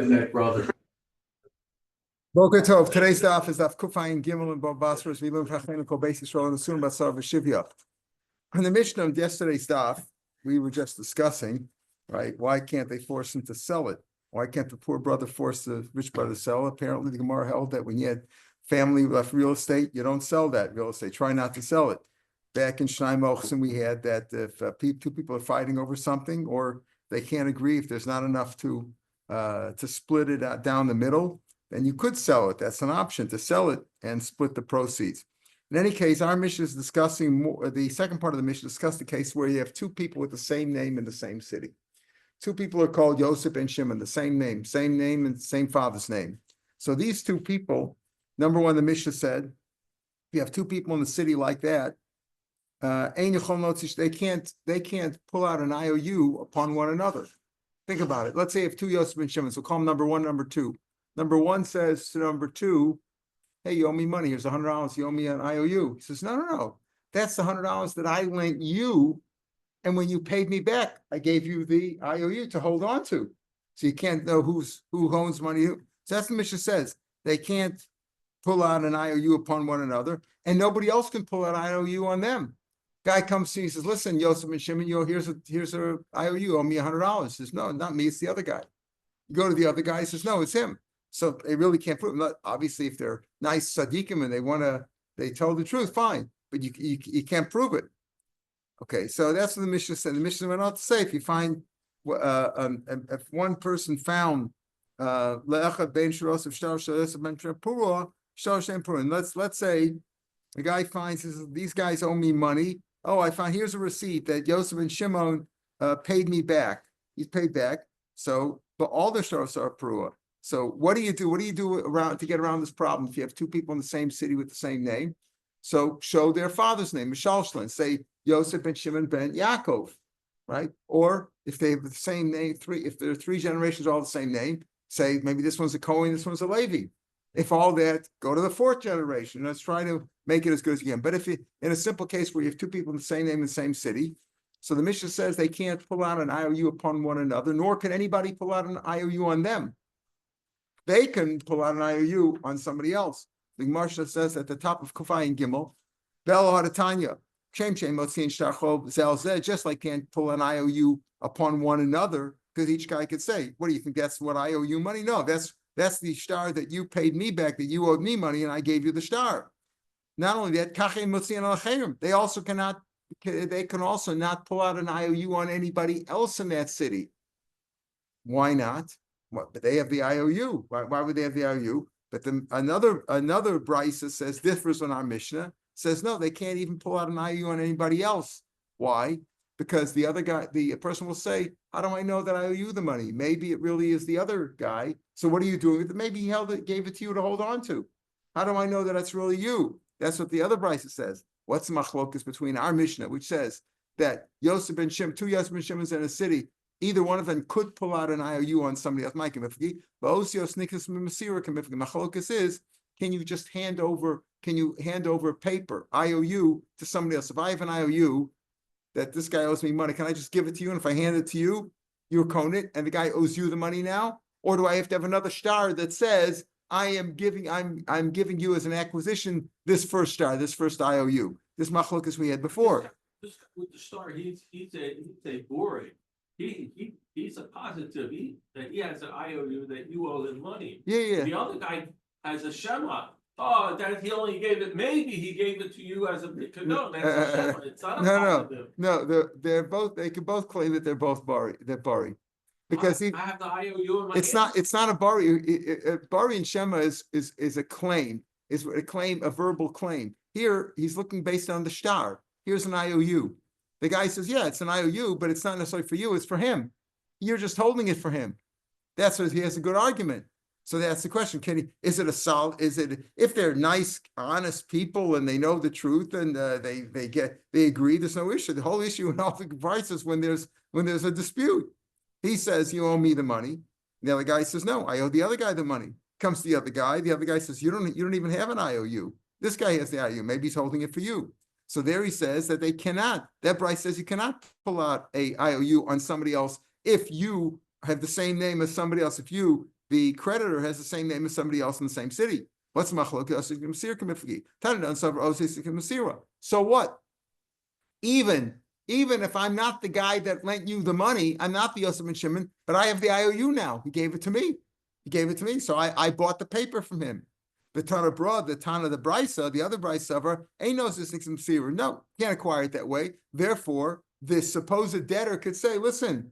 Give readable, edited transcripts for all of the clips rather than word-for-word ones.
That brother. Boker Tov. Today's daf is Daf Kufayin Gimel and Bobasra as we learn Chachin Kol Beis Yisrael and Asun Basar v'Shivya. In the Mishnah of yesterday's daf, we were just discussing, right? Why can't they force him to sell it? Why can't the poor brother force the rich brother to sell? Apparently, the Gemara held that when you had family left real estate, you don't sell that real estate. Try not to sell it. Back in Shnai Mochsen, we had that if two people are fighting over something or they can't agree, if there's not enough to split it out down the middle, then you could sell it. That's an option, to sell it and split the proceeds. In any case, our Mishnah is discussing more, the second part of the Mishnah discussed the case where you have two people with the same name in the same city. Two people are called Yosef and Shimon, the same name and same father's name. So these two people, number one, the Mishnah said, if you have two people in the city like that, they can't pull out an IOU upon one another. Think about it. Let's say if two Yosef and Shimon, so call them number one, number two. Number one says to number two, hey, you owe me money. Here's $100. You owe me an IOU. He says, no. That's the $100 that I lent you. And when you paid me back, I gave you the IOU to hold on to. So you can't know who owns money. So that's what the Mishnah says. They can't pull out an IOU upon one another, and nobody else can pull out an IOU on them. Guy comes to you, he says, listen, Yosef and Shimon, here's a IOU, owe me $100. He says, no, not me, it's the other guy. You go to the other guy, he says, no, it's him. So they really can't prove it. Obviously, if they're nice tzaddikim and they tell the truth, fine, but you can't prove it. Okay, so that's what the Mishnah said. The Mishnah went on to say, if you find, if one person found, and let's say the guy finds, these guys owe me money. Oh, I found, here's a receipt that Yosef and Shimon paid me back. He's paid back. So, but all the sharos are prua. So what do you do? What do you do around to get around this problem? If you have two people in the same city with the same name, so show their father's name, Mishalshlin. Say Yosef and Shimon ben Yaakov, right? Or if they have the same name, if there are three generations all the same name, say maybe this one's a Cohen, this one's a Levi. If all that, go to the fourth generation. Let's try to make it as good as you can. But if you, in a simple case where you have two people in the same name in the same city, so the Mishnah says they can't pull out an IOU upon one another, nor can anybody pull out an IOU on them. They can pull out an IOU on somebody else. The Gemara says at the top of Kufayin Gimel, Belo Hadatanya, just like can't pull an IOU upon one another, because each guy could say, what do you think, that's what I owe you money? No, that's the star that you paid me back, that you owed me money, and I gave you the star. Not only that, they can also not pull out an IOU on anybody else in that city. Why not? But they have the IOU. Why would they have the IOU? But another brisa says, differs on our Mishnah, says no, they can't even pull out an IOU on anybody else. Why? Because the other guy, the person will say, how do I know that I owe you the money? Maybe it really is the other guy. So what are you doing with it? Maybe he gave it to you to hold on to. How do I know that that's really you? That's what the other brisa says. What's the machlokas between our Mishnah, which says that Yosef ben Shimon, two Yosef ben Shimons in a city, either one of them could pull out an IOU on somebody else. Machlokas is, can you just hand over paper, IOU, to somebody else? If I have an IOU that this guy owes me money, can I just give it to you? And if I hand it to you, you own it, and the guy owes you the money now? Or do I have to have another star that says, I'm giving you as an acquisition this first star, this first IOU? This machlokas we had before. With the star, he's a boring. He's a positive. That he has an IOU that you owe him money. Yeah. The other guy has a shema. Oh, that he only gave it. Maybe he gave it to you as a no. That's a shema. It's not a positive. No. They're both. They can both claim that they're both bari. They're bari, because I have the IOU in my. It's not a bari. Bari and shema is a claim. Is a claim, a verbal claim. Here he's looking based on the star. Here's an IOU. The guy says, yeah, it's an IOU, but it's not necessarily for you, it's for him. You're just holding it for him. That's what he has a good argument. So that's the question. If they're nice, honest people and they know the truth and they agree, there's no issue. The whole issue in all the prices when there's a dispute. He says, you owe me the money. The other guy says, no, I owe the other guy the money. Comes to the other guy says, you don't even have an IOU. This guy has the IOU. Maybe he's holding it for you. So there he says that they cannot, that Bryce says you cannot pull out a IOU on somebody else if you have the same name as somebody else. If you the creditor has the same name as somebody else in the same city. What's machlok? So what? Even if I'm not the guy that lent you the money, I'm not the Yosef ben Shimon, but I have the IOU now. He gave it to me. So I bought the paper from him. The Tana Broad, the Tana the Brisa, the other Brisa, ain't no existing Mesira. No, can't acquire it that way. Therefore, this supposed debtor could say, listen,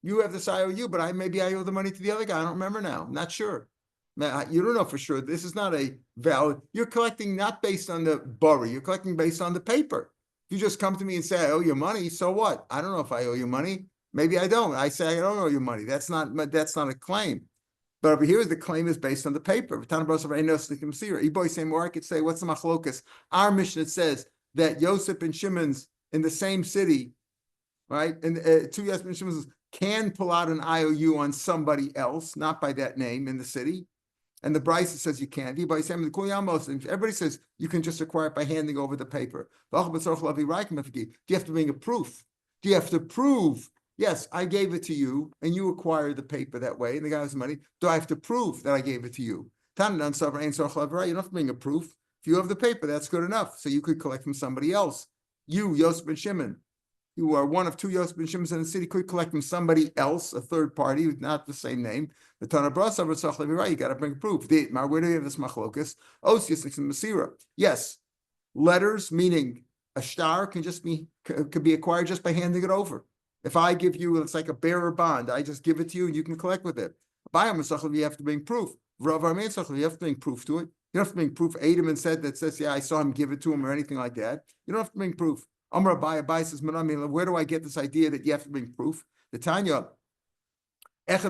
you have this IOU, but maybe I owe the money to the other guy. I don't remember now. I'm not sure. You don't know for sure. This is not a valid. You're collecting not based on the borrow. You're collecting based on the paper. You just come to me and say, I owe you money. So what? I don't know if I owe you money. Maybe I don't. I say I don't owe you money. That's not a claim. But over here, the claim is based on the paper. Or I could say, what's the machlokas? Our Mishnah says that Yosef and Shimon's in the same city, right? And two Yosef and Shimon's can pull out an IOU on somebody else, not by that name in the city. And the Brisa says you can't. Everybody says you can just acquire it by handing over the paper. Do you have to bring a proof? Do you have to prove, yes, I gave it to you and you acquired the paper that way and the guy has money? Do I have to prove that I gave it to you? You don't have to bring a proof. If you have the paper, that's good enough. So you could collect from somebody else. You, Yosef ben Shimon, you are one of two Yosef ben Shimons in the city, could collect from somebody else, a third party, not the same name. The Tana Brasa, you got to bring proof. Where do you have this machlokas? Masira. Yes, letters, meaning a star, could be acquired just by handing it over. If I give you, it's like a bearer bond. I just give it to you and you can collect with it. You have to bring proof. Rav Meir Shapiro, you have to bring proof to it. You don't have to bring proof. Adam says, yeah, I saw him give it to him or anything like that. You don't have to bring proof. Amar Abai says, where do I get this idea that you have to bring proof? The Tanya, there's a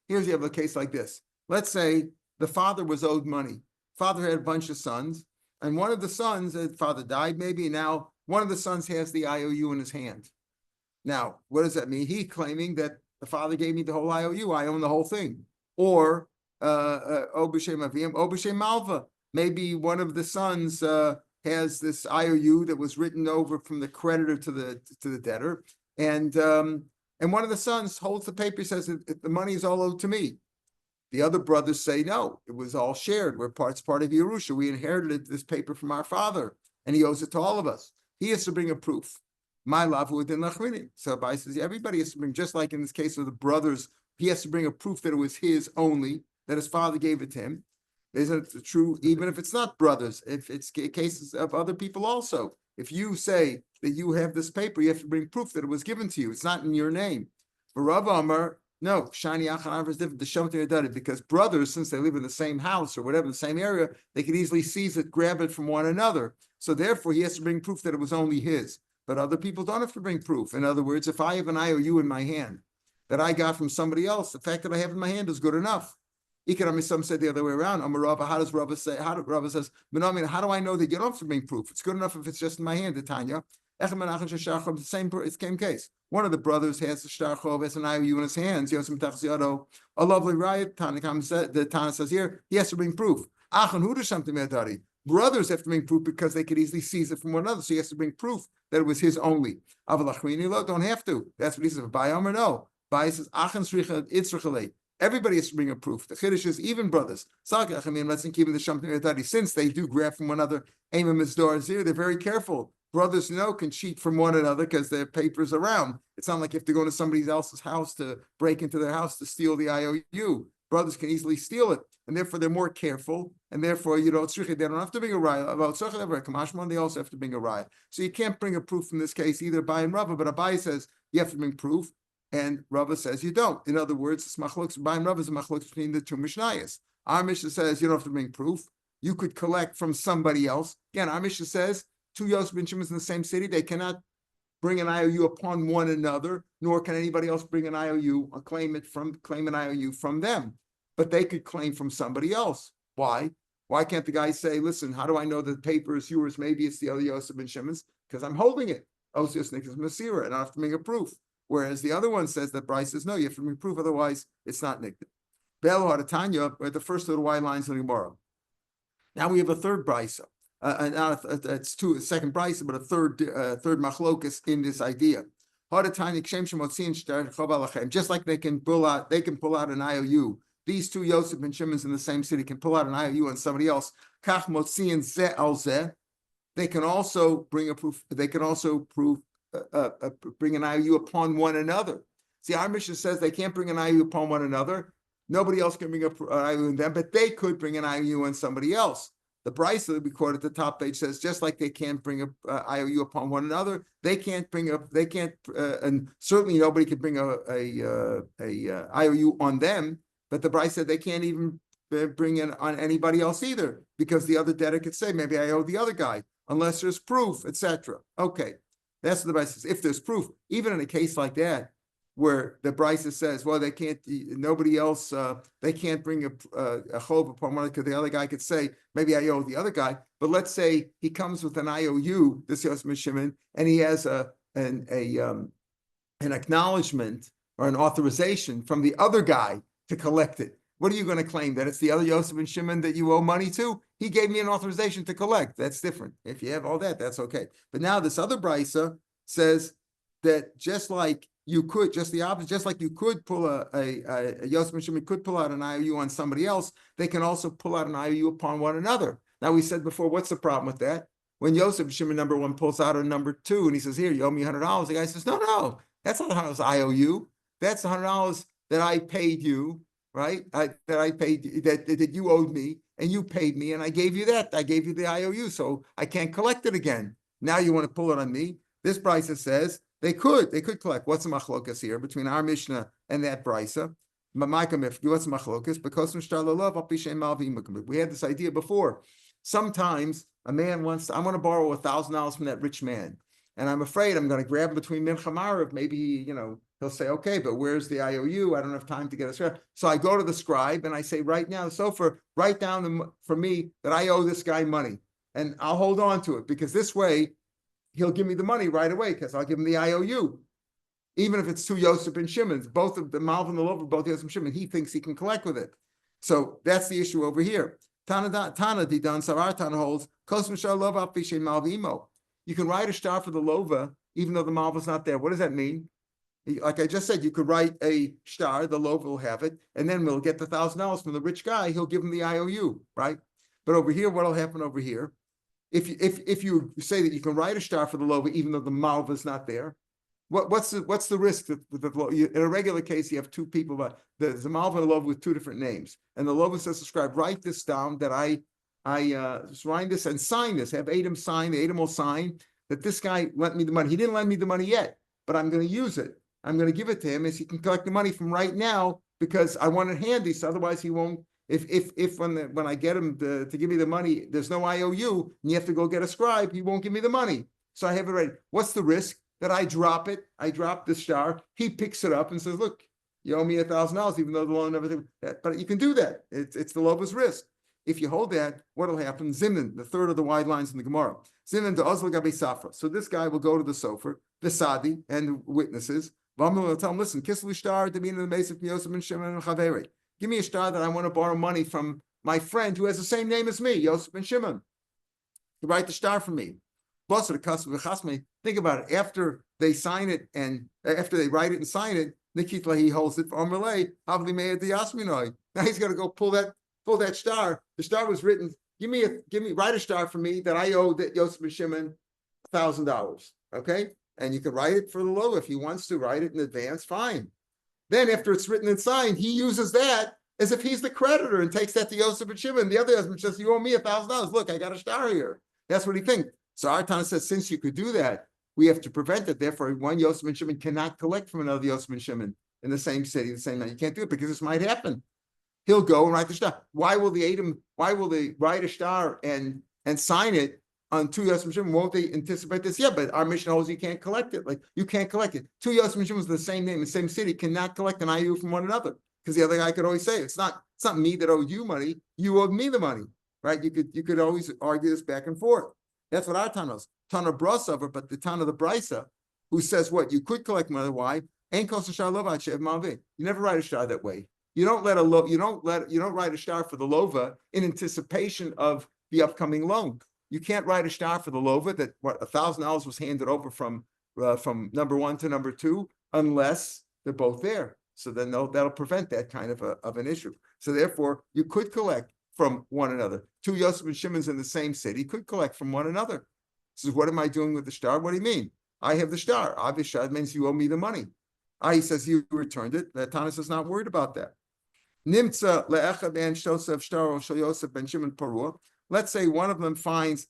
Here's you have a case like this. Let's say the father was owed money. Father had a bunch of sons, and one of the sons, the father died maybe, now one of the sons has the IOU in his hand. Now, what does that mean? He's claiming that the father gave me the whole IOU, I own the whole thing. Or Malva. Maybe one of the sons has this IOU that was written over from the creditor to the debtor, and one of the sons holds the paper, says that the money is all owed to me. The other brothers say no, it was all shared. We're part of Yerusha. We inherited this paper from our father, and he owes it to all of us. He has to bring a proof. My love within Lachmini. So Abai says everybody has to bring, just like in this case of the brothers, he has to bring a proof that it was his only, that his father gave it to him. Isn't it true, even if it's not brothers, if it's cases of other people also? If you say that you have this paper, you have to bring proof that it was given to you. It's not in your name. For Rav Amar, no, Shani Achan is different. The Shomter done it because brothers, since they live in the same house or whatever, the same area, they could easily seize it, grab it from one another. So therefore, he has to bring proof that it was only his. But other people don't have to bring proof. In other words, if I have an IOU in my hand that I got from somebody else, the fact that I have in my hand is good enough. Some said the other way around. How does Rava say? Rava says, how do I know that you don't have to bring proof? It's good enough if it's just in my hand, the Tanya. The same case. One of the brothers has the shtarchov, has an IOU in his hands. A lovely riot. The Tana says here, he has to bring proof. Brothers have to bring proof because they could easily seize it from one another. So he has to bring proof that it was his only. Don't have to. That's what he says. Bayam or no. Bay says, everybody has to bring a proof. The Chiddush is even brothers. Since they do grab from one another, they're very careful. Brothers can cheat from one another because their paper's around. It's not like you have to go to somebody else's house to break into their house to steal the IOU. Brothers can easily steal it, and therefore they're more careful, and therefore they don't have to bring a riot. They also have to bring a riot. So you can't bring a proof in this case either Abai and Rava, but Abai says you have to bring proof, and Rava says you don't. In other words, it's machlokes. Abai and Rava is a machlokes between the two Mishnayos. Our Mishnah says you don't have to bring proof. You could collect from somebody else. Again, our Mishnah says two Yosef ben Shimons in the same city, they cannot bring an IOU upon one another, nor can anybody else bring an IOU or claim an IOU from them. But they could claim from somebody else. Why? Why can't the guy say, listen, how do I know that the paper is yours? Maybe it's the other Yosef ben Shimon's, because I'm holding it. Osios Nikas Masira, and I have to bring a proof. Whereas the other one says that Bryce says, no, you have to bring proof, otherwise it's not Nikdin. Belo Haratanya, the first of the white lines in the Gemara. Now we have a third Brysa. It's a second price, but a third machlokus in this idea. Just like they can pull out an IOU. These two Yosef and Shimon's in the same city can pull out an IOU on somebody else. They can also bring a proof. They can also bring an IOU upon one another. See, our Mishnah says they can't bring an IOU upon one another. Nobody else can bring an IOU on them, but they could bring an IOU on somebody else. The Bryce that we quote at the top page says just like they can't bring a IOU upon one another, and certainly nobody could bring a IOU on them. But the Bryce said they can't even bring in on anybody else either, because the other debtor could say maybe I owe the other guy unless there's proof, etc. Okay, that's what the Bryce says. If there's proof, even in a case like that, where the Bryce says, well, they can't, nobody else, they can't bring a chov upon one, because the other guy could say, maybe I owe the other guy. But let's say he comes with an IOU, this Yosef Shimon, and he has an acknowledgement or an authorization from the other guy to collect it. What are you going to claim? That it's the other Yosef and Shimon that you owe money to? He gave me an authorization to collect. That's different. If you have all that, that's okay. But now this other Brisa says that just like you could, just the opposite, just like you could pull a Yosef and Shimon could pull out an IOU on somebody else, they can also pull out an IOU upon one another. Now we said before, what's the problem with that? When Yosef Shimon number one pulls out a number two and he says, here, you owe me $100. The guy says, no, that's not $100 I owe you. That's $100 that I paid you, right? That you owed me and you paid me and I gave you that. I gave you the IOU, so I can't collect it again. Now you want to pull it on me. This Brisa says they could collect. What's the machlokas here between our Mishnah and that Brisa? What's the machlokas? Because we had this idea before. Sometimes a man wants, I want to borrow $1,000 from that rich man. And I'm afraid I'm going to grab him between Mincha Marav. Maybe, he'll say, okay, but where's the IOU? I don't have time to get a scribe. So I go to the scribe and I say, write down for me that I owe this guy money. And I'll hold on to it because this way he'll give me the money right away because I'll give him the IOU. Even if it's two Yosef and Shimon's, both of the Malv and the Lover, both Yosef and Shimon, he thinks he can collect with it. So that's the issue over here. Tana Didan Savar Tana holds, you can write a star for the Lova, even though the Malv is not there. What does that mean? Like I just said, you could write a star, the Lova will have it, and then we'll get the $1,000 from the rich guy, he'll give him the IOU, right? But over here, what'll happen over here? If you say that you can write a star for the Lova, even though the Malva is not there, what's the risk that in a regular case you have two people, but there's a Malva and a Lova with two different names, and the Lova says, "Subscribe, write this down that I just write this and sign this. Have Adam sign. The Adam will sign that this guy lent me the money. He didn't lend me the money yet, but I'm going to use it. I'm going to give it to him as he can collect the money from right now because I want it handy. So otherwise he won't. If when I get him to give me the money, there's no IOU and you have to go get a scribe, he won't give me the money. So I have it ready. What's the risk that I drop it? I drop the star. He picks it up and says, "Look, you owe me $1,000, even though the loan and everything." But you can do that. It's the Lova's risk. If you hold that, what'll happen? Zimin, the third of the wide lines in the Gemara. Zimin to Ozla Gabi Safra. So this guy will go to the Sofer, the Sadi, and the witnesses. Vamil will tell him, listen, Kisli Shtar, the meaning of the Mesif Yosef and Shimon and Chaveri. Give me a star that I want to borrow money from my friend who has the same name as me, Yosef and Shimon. To write the star for me. Think about it. After they sign it and after they write it and sign it, Nikitla, he holds it for Amalei, Havli Meir the Yasminoi. Now he's got to go pull that star. The star was written. Write a star for me that I owe that Yosef and Shimon $1,000. Okay, and you can write it for the low if he wants to write it in advance. Fine. Then after it's written and signed, he uses that as if he's the creditor and takes that to Yosef and Shimon. The other husband says, "You owe me $1,000. Look, I got a star here." That's what he thinks. So our Tana says, since you could do that, we have to prevent it. Therefore, one Yosef and Shimon cannot collect from another Yosef and Shimon in the same city, the same night. You can't do it because this might happen. He'll go and write the star. Why will they write a star and sign it on two Yosef and Shimon? Won't they anticipate this? Yeah, but our mission holds you can't collect it. Like you can't collect it. Two Yosef and Shimon with the same name, the same city, cannot collect an IU from one another. Because the other guy could always say, it's not me that owed you money, you owed me the money. Right? You could always argue this back and forth. That's what our Tana is. Tana Brosover, but the Tana of the Brisa, who says what? You could collect money. Why? Ain't cost a shar lova. You never write a star that way. You don't write a star for the lova in anticipation of the upcoming loan. you can't write a star for the lova that what $1,000 was handed over from number one to number two unless they're both there. So then that'll prevent that kind of an issue. So therefore, you could collect from one another. Two Yosef and Shimon's in the same city could collect from one another. So what am I doing with the star? What do you mean? I have the star. Obviously, that means you owe me the money. He says you returned it. Tanis is not worried about that. Nimtza le'echa ben Shosef shtar shel Yosef ben Shimon parua. Let's say one of them finds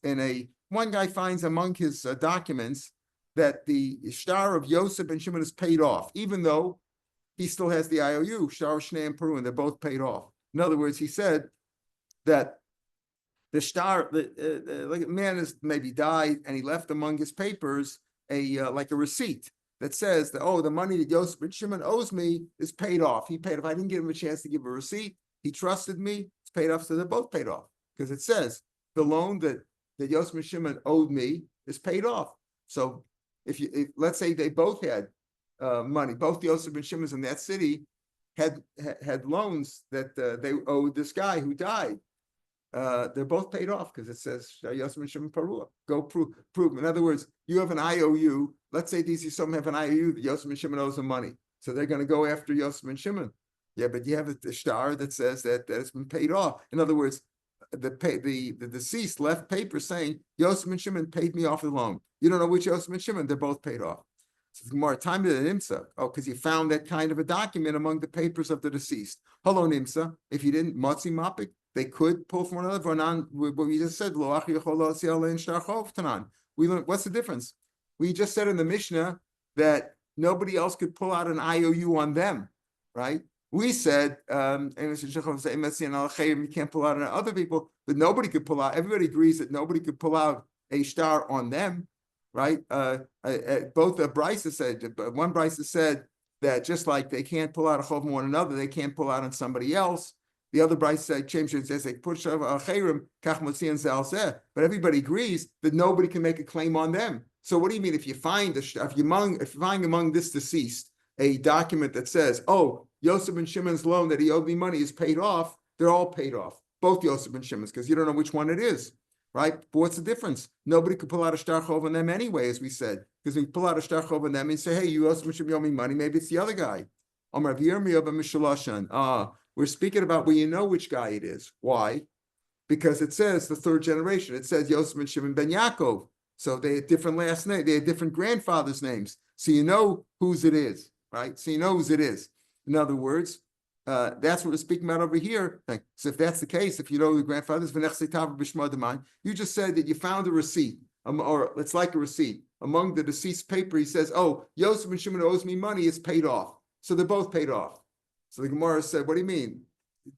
one guy finds among his documents that the star of Yosef ben Shimon is paid off, even though he still has the IOU, shtar shnei and Peru, and they're both paid off. In other words, he said that the star, like a man has maybe died, and he left among his papers like a receipt that says that, the money that Yosef ben Shimon owes me is paid off. He paid off. I didn't give him a chance to give a receipt. He trusted me. It's paid off, so they're both paid off because it says the loan that Yosef ben Shimon owed me is paid off. So if let's say they both had money, both Yosef ben Shimons in that city had loans that they owed this guy who died. They're both paid off because it says Yosef ben Shimon parua. Go prove. In other words, you have an IOU. Let's say these some have an IOU that Yosef ben Shimon owes them money, so they're going to go after Yosef ben Shimon. Yeah, but you have a star that says that it's been paid off. In other words, the deceased left paper saying Yosef ben Shimon paid me off the loan. You don't know which Yosef ben Shimon. They're both paid off. So more time to the Nimsa. Because you found that kind of a document among the papers of the deceased. Hello, Nimsa. If you didn't, Motzi Mapik, they could pull from one another. What we just said, we learned, what's the difference? We just said in the Mishnah that nobody else could pull out an IOU on them, right? We said, you can't pull out on other people, but nobody could pull out. Everybody agrees that nobody could pull out a star on them, right? Both the Brysa said, one Brysa said that just like they can't pull out a chov on one another, they can't pull out on somebody else. The other Bryce said, says they push but everybody agrees that nobody can make a claim on them. So what do you mean if you find among this deceased a document that says, Yosef ben Shimon's loan that he owed me money is paid off? They're all paid off, both Yosef ben Shimon's, because you don't know which one it is, right? But what's the difference? Nobody could pull out a shtar chov on them anyway, as we said, because we pull out a shtar chov on them and say, hey, you Yosef ben Shimon owe me money. Maybe it's the other guy. We're speaking about you know which guy it is. Why? Because it says the third generation. It says Yosef ben Shimon ben Yaakov. So they had different last names. They had different grandfathers' names. So you know whose it is, right? So you know whose it is. In other words, that's what we're speaking about over here. So if that's the case, if you know the grandfathers, you just said that you found a receipt, or it's like a receipt. Among the deceased paper, he says, Yosef ben Shimon owes me money, it's paid off. So they're both paid off. So the Gemara said, what do you mean?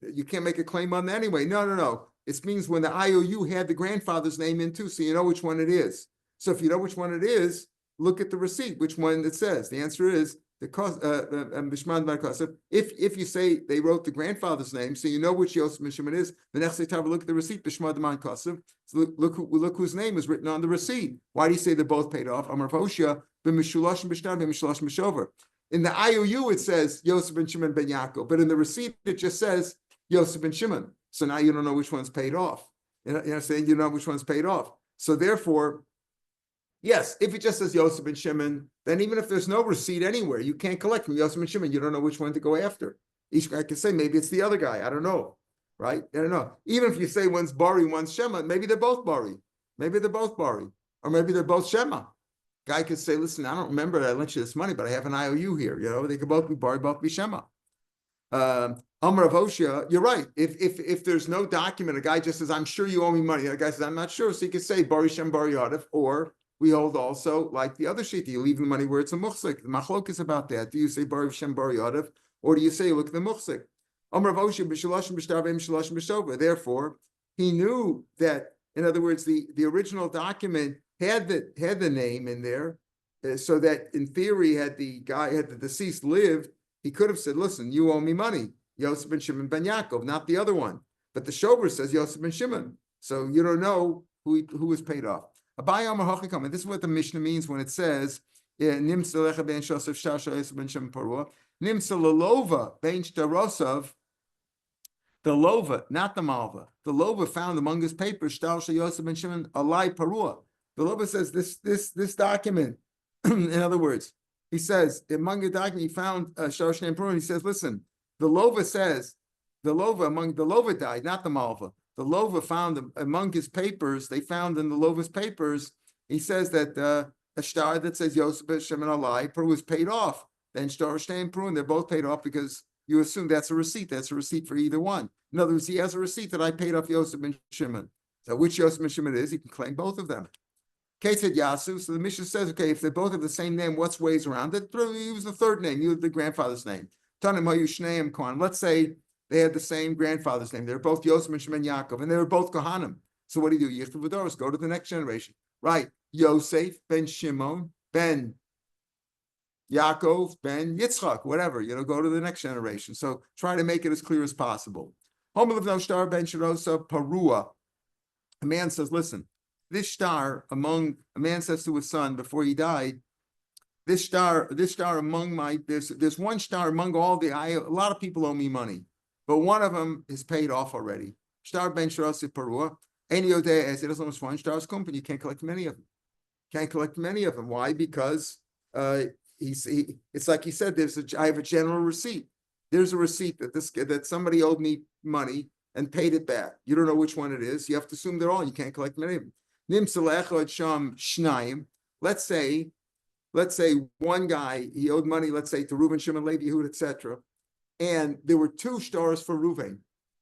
You can't make a claim on that anyway. No. It means when the IOU had the grandfather's name in too, so you know which one it is. So if you know which one it is, look at the receipt, which one it says. The answer is the cost. If you say they wrote the grandfather's name, so you know which Yosef ben Shimon is, the next day look at the receipt. So look whose name is written on the receipt. Why do you say they're both paid off? In the IOU, it says Yosef ben Shimon ben Yaakov, but in the receipt, it just says Yosef ben Shimon. So now you don't know which one's paid off. You know, saying you know which one's paid off. So therefore, yes, if it just says Yosef ben Shimon, then even if there's no receipt anywhere, you can't collect from Yosef ben Shimon. You don't know which one to go after. Each guy can say maybe it's the other guy. I don't know, right? I don't know. Even if you say one's Bari, one's Shema, maybe they're both Bari. Maybe they're both Bari, or maybe they're both Shema. Guy could say, listen, I don't remember that I lent you this money, but I have an IOU here. You know, they could both be Bari, both be Shema. Amar Avoshia, you're right. If there's no document, a guy just says, I'm sure you owe me money. The guy says, I'm not sure. So you could say Bari Shem Bari Yadif, or we hold also like the other sheet. You leave the money where it's a muhsik. The machlok is about that. Do you say Bari Shem Bari Yadif, or do you say look at the muhsik? Amar Avoshia b'shalashim b'shtarvim shalashim b'shova. Therefore, he knew that, in other words, the original document had the name in there, so that in theory, had the deceased lived, he could have said, listen, you owe me money, Yosef ben Shimon ben Yaakov, not the other one. But the shover says Yosef ben Shimon, so you don't know who was paid off. Abai Amar Hachikam, and this is what the Mishnah means when it says Nimsa lecha ben Shosef Shasha Yosef ben Shimon parua, Nimsa lelova ben Shtarosav the lova, not the malva. The lova found among his papers, Shtar Shel Yosef ben Shimon alai parua. The lova says this document, in other words, he says, among the document, he found Shtar Shel Parua, and he says, listen, the lova says, the lova died, not the malva. The lova found among his papers, they found in the lova's papers, he says that a star that says Yosef ben Shimon alai parua was paid off. Then Shtar Shel Parua, and they're both paid off because you assume that's a receipt. That's a receipt for either one. In other words, he has a receipt that I paid off Yosef ben Shimon. So which Yosef ben Shimon it is, he can claim both of them. Kate said Yasu. So the Mishnah says, okay, if they both have the same name, what's ways around it? Use the third name, use the grandfather's name. Tanim hayu shneim kohanim. Let's say they had the same grandfather's name. They're both Yosef ben Shimon Yaakov, and they were both kohanim. So what do? Yichtav v'doros, go to the next generation. Right. Yosef ben Shimon ben Yaakov ben Yitzchak, whatever, go to the next generation. So try to make it as clear as possible. Homer of no star ben Shirosa Parua. A man says, listen, this star a man says to his son before he died, this star among there's one star among all a lot of people owe me money, but one of them is paid off already. Star ben Shirosa Parua. Any day as it doesn't one star's company, you can't collect many of them. Can't collect many of them. Why? Because it's like he said, I have a general receipt. There's a receipt that somebody owed me money and paid it back. You don't know which one it is. You have to assume they're all. You can't collect many of them. Let's say one guy, he owed money, let's say to Reuven, Shimon, Levi, Yehud, etc. And there were two stars for Reuven.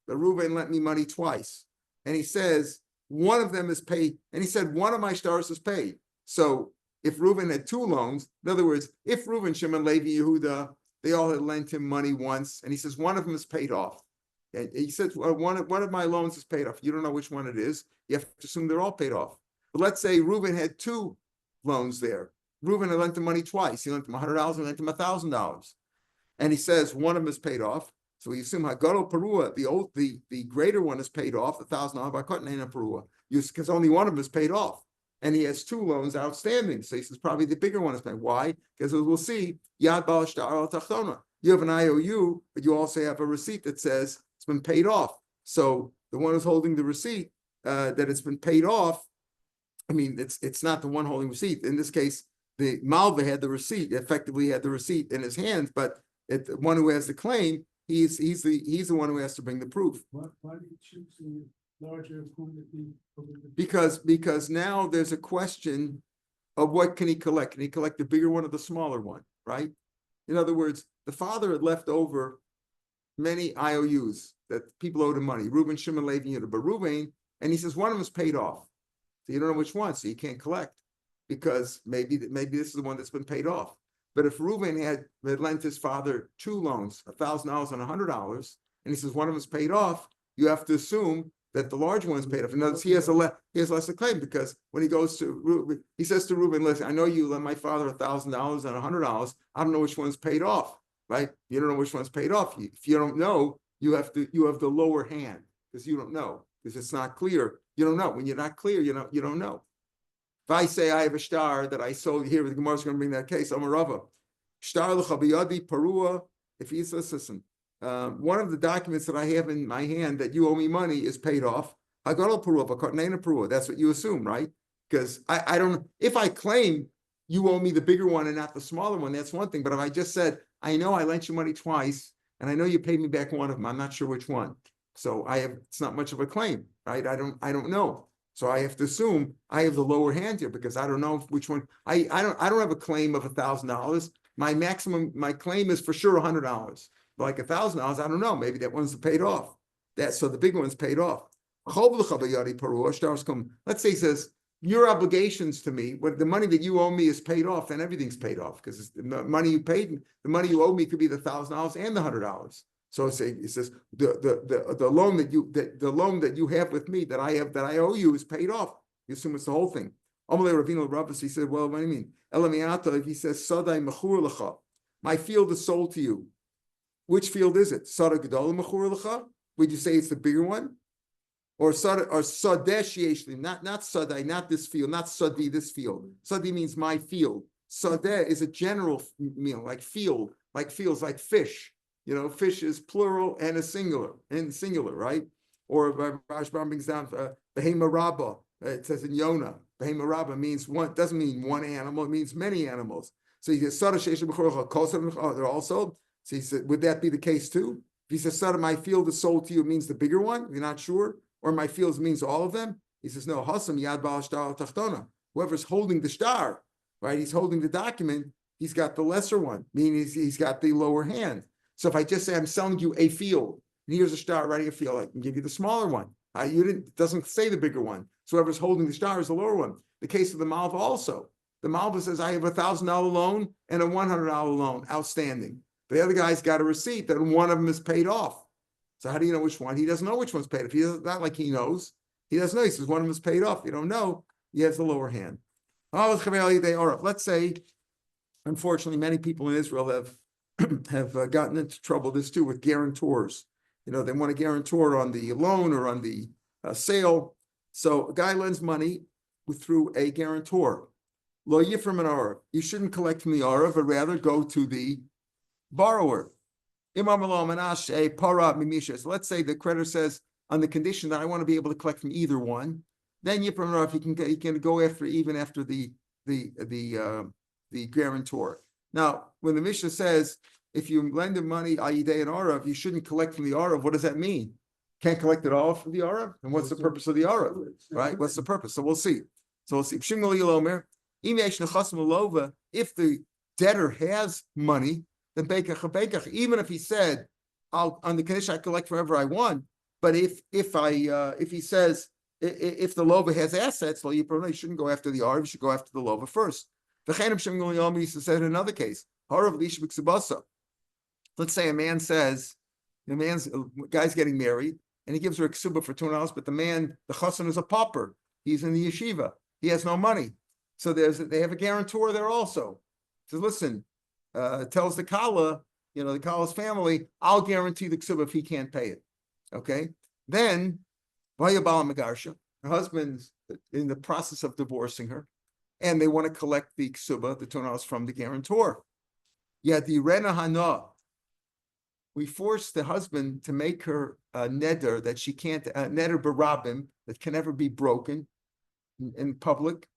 But Reuven lent me money twice. And he says, one of them is paid. And he said, one of my stars is paid. So if Reuven had two loans, in other words, if Reuven, Shimon, Levi, Yehuda, they all had lent him money once, and he says one of them is paid off. And he said one of my loans is paid off. You don't know which one it is. You have to assume they're all paid off. But let's say Reuven had two loans there. Reuven had lent him money twice. He lent him $100 and lent him $1,000. And he says one of them is paid off. So we assume Hagado Perua, the greater one is paid off, $1,000 by Kotnena Perua, because only one of them is paid off. And he has two loans outstanding. So he says probably the bigger one is paid. Why? Because as we'll see, Yad Bal Shtar Al Tachtona. You have an IOU, but you also have a receipt that says it's been paid off. So the one who's holding the receipt that it's been paid off, I mean, it's not the one holding receipt. In this case, the Malva had the receipt, effectively had the receipt in his hands, but the one who has the claim, he's the one who has to bring the proof. Why do you choose the larger quantity? Because now there's a question of what can he collect? Can he collect the bigger one or the smaller one, right? In other words, the father had left over many IOUs that people owed him money. Reuben, Shimon, Levi, Yehuda, but Reuben, and he says one of them is paid off. So you don't know which one, so you can't collect because maybe this is the one that's been paid off. But if Reuben had lent his father two loans, $1,000 and $100, and he says one of them is paid off, you have to assume that the large one is paid off. In other words, he has less of claim because when he goes to Reuben, he says to Reuben, listen, I know you lent my father $1,000 and $100. I don't know which one's paid off, right? You don't know which one's paid off. If you don't know, you have the lower hand because you don't know because it's not clear. You don't know. When you're not clear, you don't know. If I say I have a star that I sold here, the Gemara is going to bring that case. I'm a Rava. Star l'chabiyadi parua. If he says, listen, one of the documents that I have in my hand that you owe me money is paid off. Hagalo parua, v'kartnena parua. That's what you assume, right? Because I don't. If I claim you owe me the bigger one and not the smaller one, that's one thing. But if I just said I know I lent you money twice and I know you paid me back one of them, I'm not sure which one. So it's not much of a claim, right? I don't know. So I have to assume I have the lower hand here because I don't know which one. I don't have a claim of $1,000. My claim is for sure $100. But like $1,000, I don't know. Maybe that one's paid off. So the big one's paid off. Let's say he says, your obligations to me, the money that you owe me is paid off, and everything's paid off because the money you paid, the money you owe me could be the $1,000 and the $100. So it says the loan that you have with me that I owe you is paid off. You assume it's the whole thing. He said, well, what do you mean? If he says, Sadai mechur lecha, my field is sold to you. Which field is it? Sada gedol mechur lecha? Would you say it's the bigger one? Or Sadeh Yeshli, not Sadai, not this field, not Sadi, this field. Sadi means my field. Sadeh is a general meal, like fields, like fish. fishes, plural and singular, right? Or Rashbam brings down behema rabba. It says in Yonah, behema rabba means one, doesn't mean one animal, it means many animals. So he says, they're also. So he said, would that be the case too? If he says, Sada, my field is sold to you, it means the bigger one, you're not sure, or my fields means all of them. He says, no, Hasam Yad Baal Shtar Tachtona. Whoever's holding the star, right? He's holding the document, he's got the lesser one, meaning he's got the lower hand. So if I just say I'm selling you a field, and here's a star writing a field, I can give you the smaller one. It doesn't say the bigger one. So whoever's holding the star is the lower one. The case of the Malva also. The Malva says I have a $1,000 loan and a $100 loan outstanding. The other guy's got a receipt that one of them is paid off. So how do you know which one? He doesn't know which one's paid off. He doesn't, not like he knows. He doesn't know. He says one of them is paid off. You don't know. He has the lower hand. Let's say, unfortunately, many people in Israel have gotten into trouble. This too with guarantors. They want a guarantor on the loan or on the sale. So a guy lends money through a guarantor. Lo yifrim an arav. You shouldn't collect from the arav, but rather go to the borrower. So let's say the creditor says, on the condition that I want to be able to collect from either one, then yifrim an arav, he can go after even after the guarantor. Now, when the Mishnah says, if you lend him money, ayidei an arav, you shouldn't collect from the arav. What does that mean? Can't collect it all from the arav? And what's the purpose of the arav? Right? What's the purpose? So we'll see. If the debtor has money, then bekach, even if he said, I'll on the condition I collect wherever I want, but if he says if the lova has assets, well, you probably shouldn't go after the arav, you should go after the lova first. The used to say in another case, let's say a guy's getting married and he gives her a ksuba for $200, but the chassan is a pauper. He's in the yeshiva. He has no money. So they have a guarantor there also. Says, listen, tells the kala, the kala's family, I'll guarantee the ksuba if he can't pay it. Okay. Then, her husband's in the process of divorcing her, and they want to collect the ksuba, the $200 from the guarantor. Yet the rena hana, we force the husband to make her a neder that she can't, neder barabim, that can never be broken in public,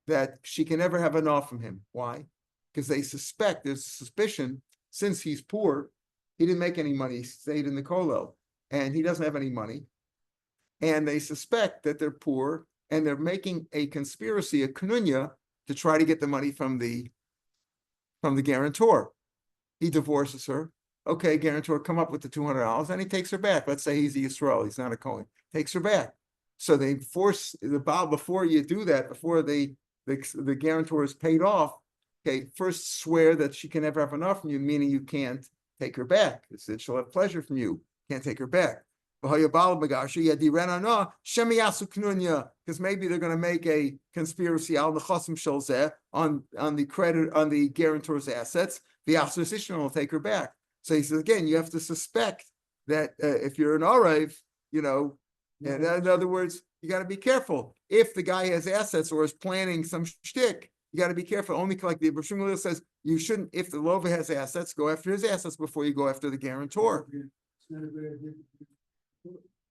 that she can never have enough from him. Why? Because they suspect, there's a suspicion, since he's poor, he didn't make any money, he stayed in the kollel, and he doesn't have any money. And they suspect that they're poor, and they're making a conspiracy, a knunya, to try to get the money from the guarantor. He divorces her. Okay, guarantor, come up with the $200, and he takes her back. Let's say he's a Yisrael, he's not a Kohen. Takes her back. So they force the Baal, before you do that, before the guarantor is paid off, okay, first swear that she can never have enough from you, meaning you can't take her back. It said she'll have pleasure from you. Can't take her back. Because maybe they're going to make a conspiracy on the credit, on the guarantor's assets. The association will take her back. So he says, again, you have to suspect that if you're an Arav, and in other words, you got to be careful. If the guy has assets or is planning some shtick, you got to be careful. Only like the Rav Shapiro says, you shouldn't, if the lova has assets, go after his assets before you go after the guarantor.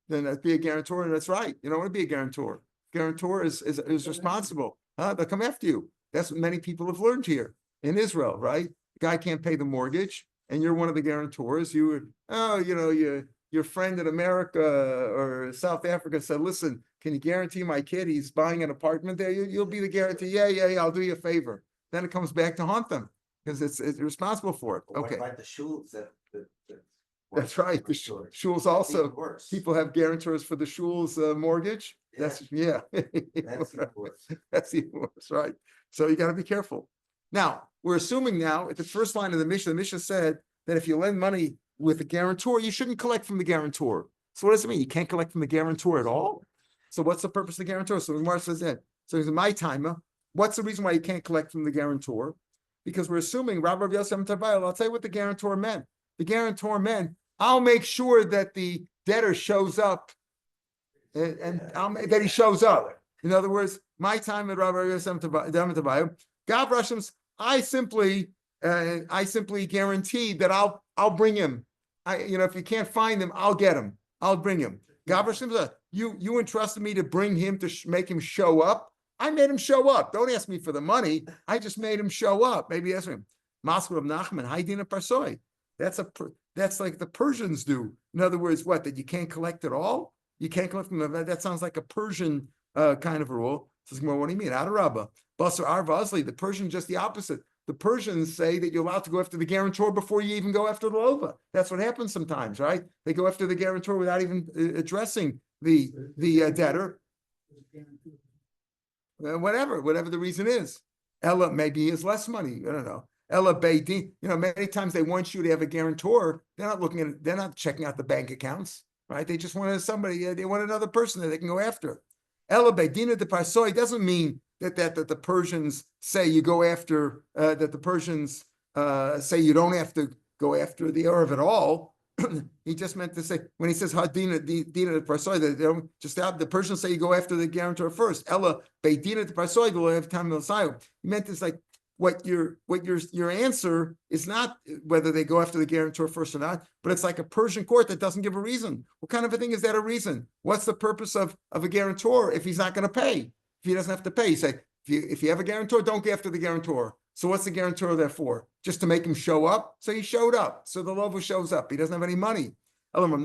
Then that'd be a guarantor, and that's right. You don't want to be a guarantor. Guarantor is responsible. They'll come after you. That's what many people have learned here in Israel, right? The guy can't pay the mortgage, and you're one of the guarantors. Your friend in America or South Africa said, listen, can you guarantee my kid he's buying an apartment there? You'll be the guarantee. Yeah, I'll do you a favor. Then it comes back to haunt them because it's responsible for it. Okay. What about the shuls that That's right. The shuls also, people have guarantors for the shul's mortgage. Yeah. That's even worse. That's even worse, right? So you got to be careful. Now, we're assuming now at the first line of the Mishnah said that if you lend money with a guarantor, you shouldn't collect from the guarantor. So what does it mean? You can't collect from the guarantor at all? So what's the purpose of the guarantor? So the Gemara says that. So he's my timer. What's the reason why you can't collect from the guarantor? Because we're assuming Rabbi Yosem Tabayel, I'll tell you what the guarantor meant. The guarantor meant, I'll make sure that the debtor shows up and that he shows up. In other words, my time at Rabbi Yosem Tabayel, Gav Rashim's, I simply guarantee that I'll bring him if you can't find him, I'll get him. I'll bring him. Gabra Shimza, you entrusted me to bring him to make him show up. I made him show up. Don't ask me for the money. I just made him show up. Maybe ask him. Maskul of Nachman, Haidina Parsoi. That's like the Persians do. In other words, what? That you can't collect it all? You can't collect from them. That sounds like a Persian kind of a rule. Says, well, what do you mean? Adarabba. Basar Arvazli, the Persian just the opposite. The Persians say that you're allowed to go after the guarantor before you even go after the lova. That's what happens sometimes, right? They go after the guarantor without even addressing the debtor. Whatever the reason is. Ella maybe is less money. I don't know. Ella Beidin, many times they want you to have a guarantor. They're not checking out the bank accounts, right? They just wanted somebody, they want another person that they can go after. Ella Beidina de Parsoi doesn't mean that the Persians say you go after, that the Persians say you don't have to go after the Arab at all. He just meant to say, when he says Hadina Dina de Parsoi, that they don't just have the Persians say you go after the guarantor first. Ella Beidina de Parsoi will have time to He meant it's like what your answer is not whether they go after the guarantor first or not, but it's like a Persian court that doesn't give a reason. What kind of a thing is that a reason? What's the purpose of a guarantor if he's not going to pay? If he doesn't have to pay, you say, if you have a guarantor, don't go after the guarantor. So what's the guarantor there for? Just to make him show up? So he showed up. So the lova shows up. He doesn't have any money. Don't go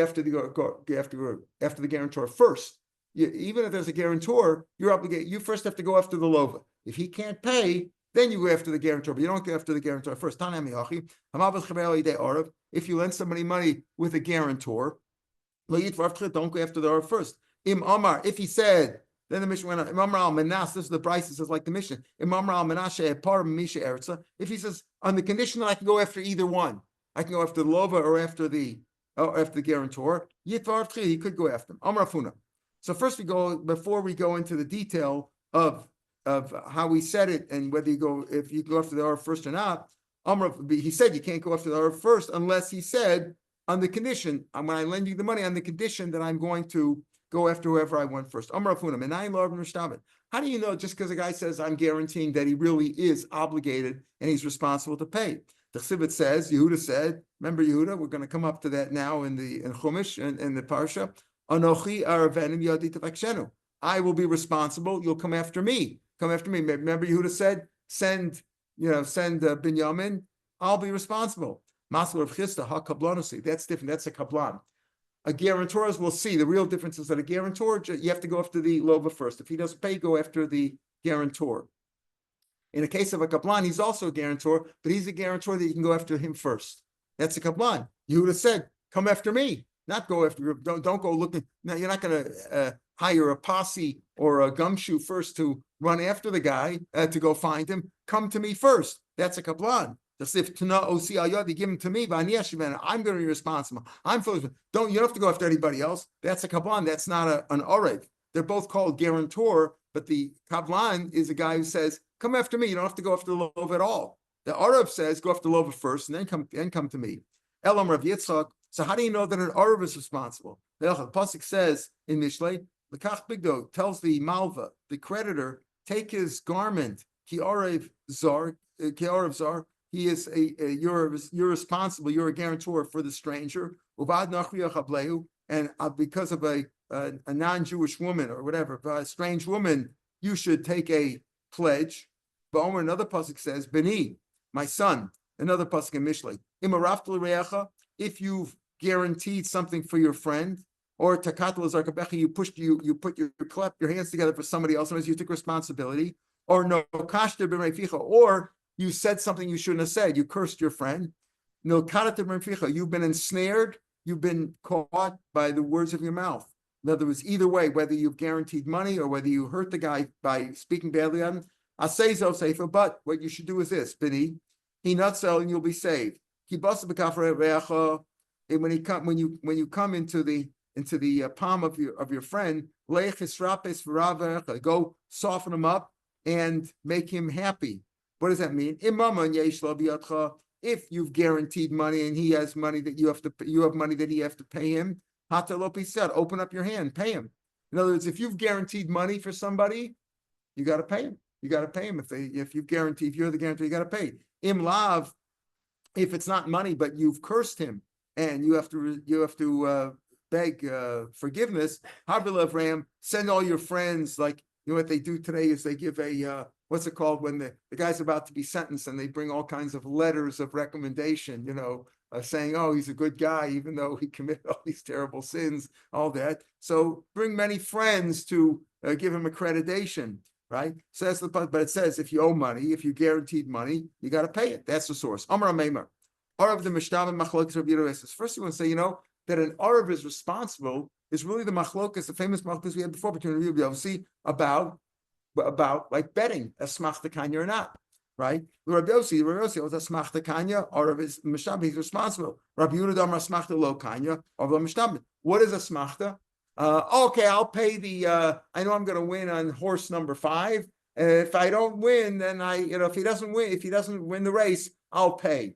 after the guarantor first. Even if there's a guarantor, you're obligated. You first have to go after the lova. If he can't pay, then you go after the guarantor, but you don't go after the guarantor first. If you lend somebody money with a guarantor, don't go after the Arab first. Im Amar, if he said, then the mission went on. Im Amar al Manas, this is the price, it says like the mission. Im Amar al Menashe par Misha Eretza. If he says, on the condition that I can go after either one, I can go after the lova or after the guarantor, he could go after him. Amar Funa. So first before we go into the detail of how we said it and whether if you go after the Arab first or not, he said you can't go after the Arab first unless he said, on the condition, when I lend you the money, on the condition that I'm going to go after whoever I want first. How do you know just because a guy says I'm guaranteeing that he really is obligated and he's responsible to pay? The Chsivit says, Yehuda said, remember Yehuda, we're going to come up to that now in Chumash and in the Parsha. Anochi aravenim yadi tavakshenu. I will be responsible. You'll come after me. Come after me. Remember Yehuda said, send Binyamin. I'll be responsible. Masler of Chista, ha kablanusi. That's different. That's a kablan. A guarantor, we'll see. The real difference is that a guarantor, you have to go after the lova first. If he doesn't pay, go after the guarantor. In the case of a kablan, he's also a guarantor, but he's a guarantor that you can go after him first. That's a kablan. You would have said, come after me, not go after, don't go looking. Now, you're not going to hire a posse or a gumshoe first to run after the guy to go find him. Come to me first. That's a kablan. That's if give him to me, I'm going to be responsible. You don't have to go after anybody else. That's a kablan. That's not an orev. They're both called guarantor, but the kablan is a guy who says, come after me. You don't have to go after the lova at all. The orev says, go after the lova first, and then come to me. Elam Rav Yitzchak. So how do you know that an orev is responsible? The pasuk says in Mishlei, the Kach Bigdo tells the malva, the creditor, take his garment. Ki orev zar. He is you're responsible. You're a guarantor for the stranger. And because of a non-Jewish woman or whatever, a strange woman, you should take a pledge. But another pasuk says, "Beni, my son." Another pasuk in Mishlei, if you've guaranteed something for your friend, or takatul zarkabecha, you put your hands together for somebody else, and you took responsibility, or no kashter b'meificha, or you said something you shouldn't have said. You cursed your friend. You've been ensnared. You've been caught by the words of your mouth. In other words, either way, whether you've guaranteed money or whether you hurt the guy by speaking badly on him, I say so safer. But what you should do is this: Bini, he not sell and you'll be saved. And when you come into the palm of your friend, go soften him up and make him happy. What does that mean? If you've guaranteed money and he has money that you have money that he has to pay him, open up your hand, pay him. In other words, if you've guaranteed money for somebody, you got to pay him. you got to pay him. If you're the guarantee, you got to pay. Im lav, if it's not money, but you've cursed him and you have to beg forgiveness. Havilav Ram, send all your friends. Like, you know what they do today is they give a what's it called when the guy's about to be sentenced and they bring all kinds of letters of recommendation, saying, oh, he's a good guy, even though he committed all these terrible sins, all that. So bring many friends to give him accreditation, right? But it says if you owe money, if you guaranteed money, you got to pay it. That's the source. Amar Meimer. Arav the Mishtav and Machlokes Rabbi Yehuda. First, you want to say, that an Arav is responsible is really the Machlokes, the famous Machlokes we had before between Rabbi Yossi about like betting a smachta kanya or not, right? Rabbi Yossi was a smachta kanya, Arav is Mishtav, he's responsible. Rabbi Yehuda Amar smachta lo kanya, or Mishtav. What is a smachta? Okay, I'll pay I know I'm going to win on horse number 5. If I don't win, then if he doesn't win the race, I'll pay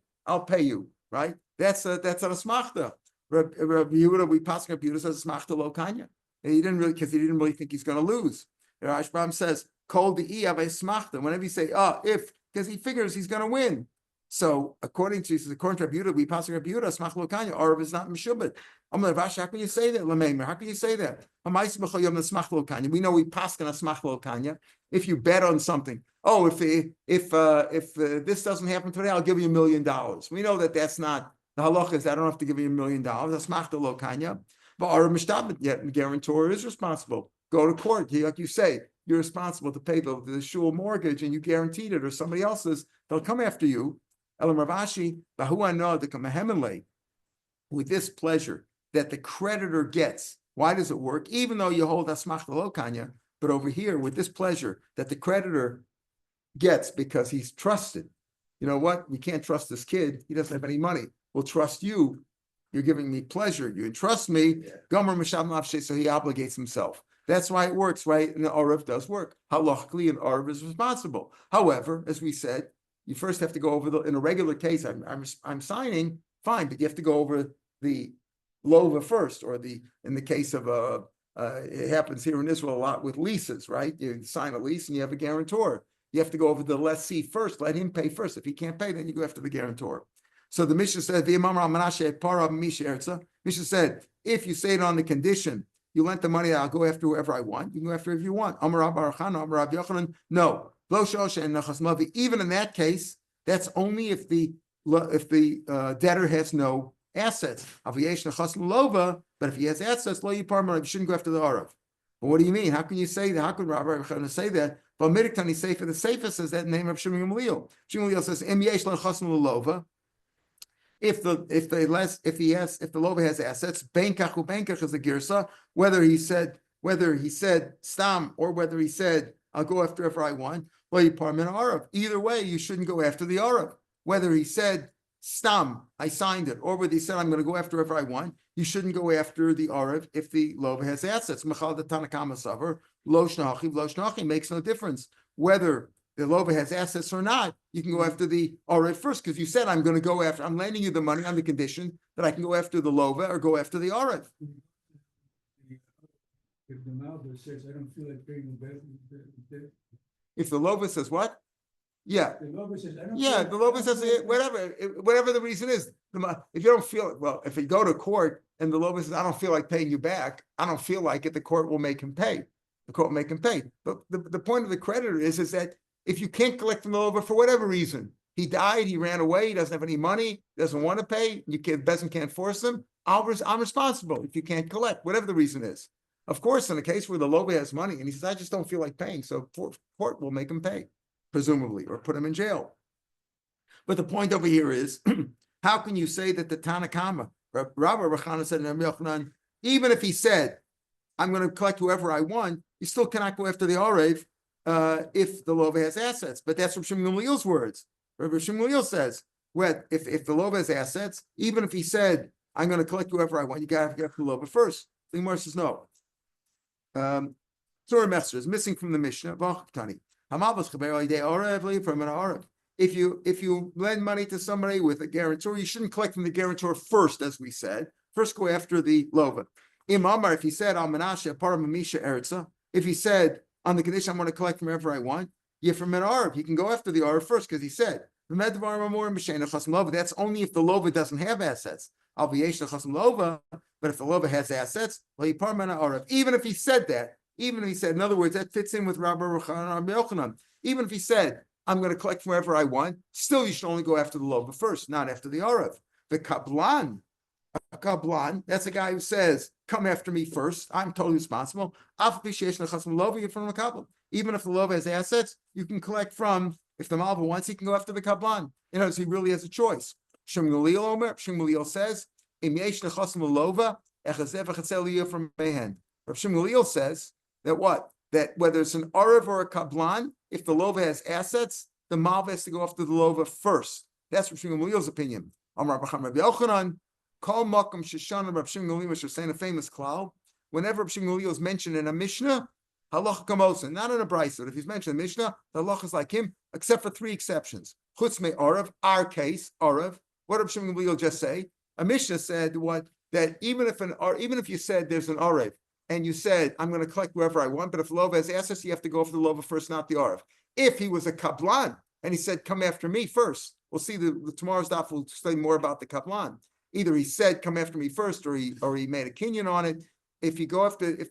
you, right? That's a smachta. Rabbi Yehuda, we pass Rabbi Yehuda says smachta lo kanya. He didn't really think he's going to lose. Rashbam says, "Kol de'i ave smachta." Whenever you say, because he figures he's going to win. So according to Rabbi Yehuda, we pass Rabbi Yehuda smachta lo kanya. Arav is not meshubed. I'm like, Rashi, how can you say that? Lameimer, how can you say that? We know we pass on a smachta lo kanya. If you bet on something, if this doesn't happen today, I'll give you $1 million. We know that that's not the halacha. Is I don't have to give you $1 million. That's smachta lo kanya. But our mishtabit, yet the guarantor is responsible. Go to court. Like you say, you're responsible to pay the shul mortgage, and you guaranteed it, or somebody else's. They'll come after you. Elam Ravashi, bahuana the kamehemenle, with this pleasure that the creditor gets. Why does it work? Even though you hold asmachta lo kanya, but over here with this pleasure that the creditor gets because he's trusted. You know what? We can't trust this kid. He doesn't have any money. We'll trust you. You're giving me pleasure. You entrust me. Gomer Misham Nafshe, so he obligates himself. That's why it works, right? And the Arav does work. Halachically, an Arav is responsible. However, as we said, you first have to go over in a regular case. I'm signing, fine, but you have to go over the lova first, or in the case of it happens here in Israel a lot with leases, right? You sign a lease and you have a guarantor. You have to go over the lessee first. Let him pay first. If he can't pay, then you go after the guarantor. So the Mishnah said, Mishnah said, if you say it on the condition, you lent the money, I'll go after whoever I want. You can go after whoever you want. No. Even in that case, that's only if the debtor has no assets. But if he has assets, you shouldn't go after the Arav. But what do you mean? How can you say that? How could Rabbi say that? But Midiktan, he the Sefer says that in the name of Shimon Gamliel. Shimon Gamliel says, if the lova has assets, benkach is a girsa, whether he said stam or whether he said I'll go after whoever I want, either way, you shouldn't go after the Arav. Whether he said stam, I signed it, or whether he said I'm going to go after whoever I want, you shouldn't go after the Arav if the lova has assets. Machal the Tanakama Savar, lo shnachi makes no difference whether the lova has assets or not. You can go after the Arav first, because you said I'm lending you the money on the condition that I can go after the lova or go after the Arav. If the Malva says, I don't feel like paying the If the lova says what? Yeah. The Lova says, I don't the lova says whatever the reason is. If you don't feel it, well, if you go to court and the lova says, I don't feel like paying you back, I don't feel like it, the court will make him pay. The court will make him pay. But the point of the creditor is that if you can't collect from the lova for whatever reason, he died, he ran away, he doesn't have any money, doesn't want to pay, Bezin can't force him, I'm responsible if you can't collect, whatever the reason is. Of course, in a case where the lova has money and he says, I just don't feel like paying, so court will make him pay, presumably, or put him in jail. But the point over here is, how can you say that the Tanakama, Rabbi Rechana said, even if he said, I'm going to collect whoever I want, you still cannot go after the Arav if the lova has assets. But that's from Shimon Gamliel's words. Rabbi Shimon Gamliel says, if the lova has assets, even if he said, I'm going to collect whoever I want, you got to get the lova first. The Gemara says no. Torah Messer is missing from the Mishnah. If you lend money to somebody with a guarantor, you shouldn't collect from the guarantor first, as we said. First go after the lova. If he said, if he said, on the condition I'm going to collect from wherever I want, Yifrim and Arav. He can go after the Arav first because he said, that's only if the lova doesn't have assets. But if the lova has assets, even if he said that, even if he said, in other words, that fits in with Rabbi Yochanan. Even if he said, I'm going to collect from wherever I want, still you should only go after the lova first, not after the Arav. The Kablan, that's a guy who says, come after me first. I'm totally responsible. Even if the lova has assets, you can collect from, if the Malva wants, he can go after the Kablan. You know, so he really has a choice. Shem Gamliel says, Rav Shem Gamliel says that what? That whether it's an Arav or a Kablan, if the lova has assets, the Malva has to go after the lova first. That's Rav Shem Gamliel's opinion. Rabbi Yochanan, Kol Makom Sheshana Rav Shem Gamliel was saying a famous klal. Whenever Rav Shem Gamliel is mentioned in a Mishnah, halacha kamosa, not in a brisa. If he's mentioned in Mishnah, the halacha is like him, except for 3 exceptions. Chutz me Arav, our case, Arav. What did Rav Shem Gamliel just say? A Mishnah said what? That even if you said there's an Arav, and you said, I'm going to collect wherever I want, but if the lova has assets, you have to go for the lova first, not the Arav. If he was a Kablan, and he said, come after me first, we'll see the tomorrow's daf will study more about the Kablan. Either he said, come after me first, or he made a kinyan on it. If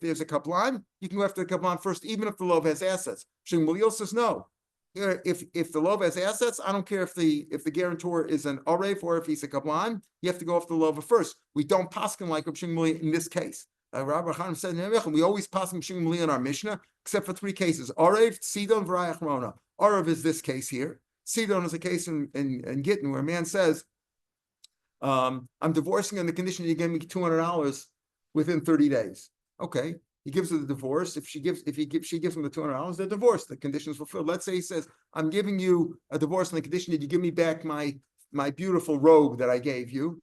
there's a Kablan, you can go after the Kablan first, even if the lova has assets. Shem Gamliel says no. If the lova has assets, I don't care if the guarantor is an Arav or if he's a Kablan, you have to go after the lova first. We don't paskin like Rav Shem Gamliel in this case. Rabbi Chaim said, we always pass Shem Gamliel in our Mishnah, except for 3 cases. Arav, Sidon, V'rayach Rona. Arav is this case here. Sidon is a case in Gittin where a man says, I'm divorcing on the condition you give me $200 within 30 days. Okay. He gives her the divorce. If she gives him the $200, they're divorced. The condition is fulfilled. Let's say he says, I'm giving you a divorce on the condition that you give me back my beautiful robe that I gave you.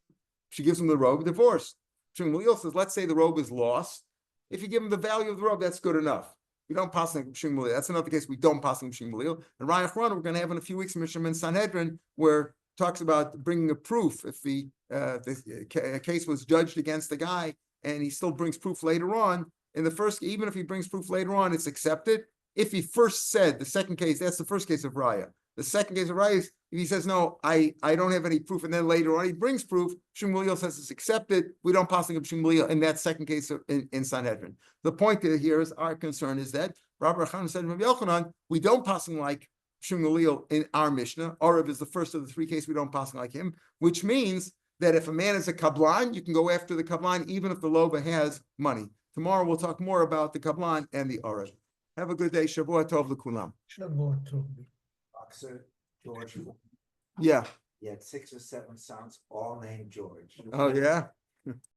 She gives him the robe, divorce. Shem Gamliel says, let's say the robe is lost. If you give him the value of the robe, that's good enough. We don't pass on Shem Gamliel. That's another case we don't pass on Shem Gamliel. And Rayach Rana, we're going to have in a few weeks Mishnah in Sanhedrin, where it talks about bringing a proof. If the case was judged against the guy and he still brings proof later on, in the first, even if he brings proof later on, it's accepted. If he first said the second case, that's the first case of Raya. The second case of Raya is if he says, no, I don't have any proof, and then later on he brings proof, Shem Gamliel says it's accepted. We don't pass on Shem Gamliel in that second case in Sanhedrin. The point here is, our concern is that Rabbi Chaim said, Rabbi Yochanan, we don't pass on like Shem Gamliel in our Mishnah. Arav is the first of the 3 cases we don't pass on like him, which means that if a man is a Kablan, you can go after the Kablan even if the lova has money. Tomorrow we'll talk more about the Kablan and the Arav. Have a good day. Shavua Tov l'kulam. Shavuot Tov. Boxer George. Yeah. He had 6 or 7 sons, all named George. Oh, yeah.